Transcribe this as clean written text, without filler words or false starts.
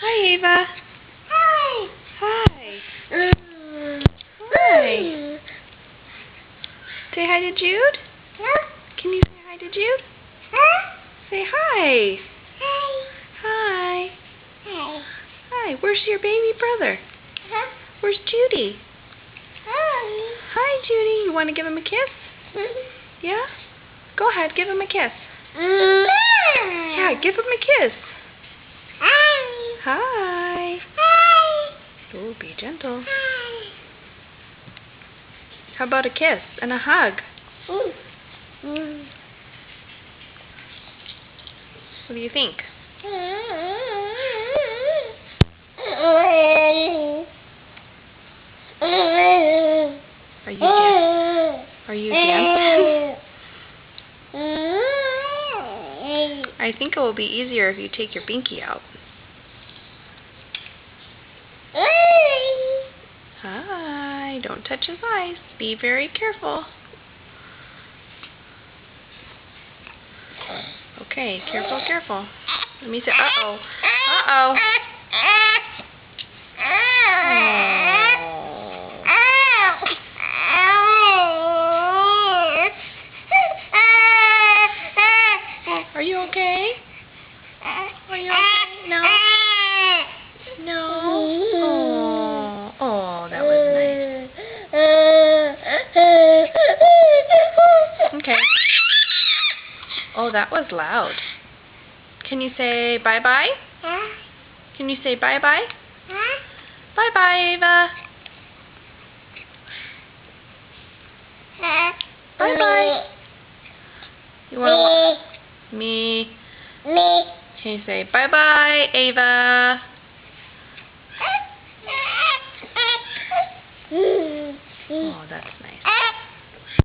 Hi, Ava. Hi. Hi. Hi. Say hi to Jude. Huh? Can you say hi to Jude? Huh? Say hi. Hi. Hi. Hi. Hi. Where's your baby brother? Huh? Where's Judy? Hi. Hi, Judy. You want to give him a kiss? Yeah? Go ahead. Give him a kiss. Yeah, give him a kiss. Hi. Hi. Hi. Oh, be gentle. Hi. How about a kiss and a hug? What do you think? Are you dancing? I think it will be easier if you take your binky out. Hi. Don't touch his eyes. Be very careful. Okay, careful, careful. Let me see. Uh-oh. Uh-oh. Are you okay? Are you okay? No? No? Oh, that was nice. Okay. Oh, that was loud. Can you say bye-bye? Can you say bye-bye? Bye-bye, Ava. Bye-bye. You want to me? Can you say bye-bye, Ava? Oh, that's nice.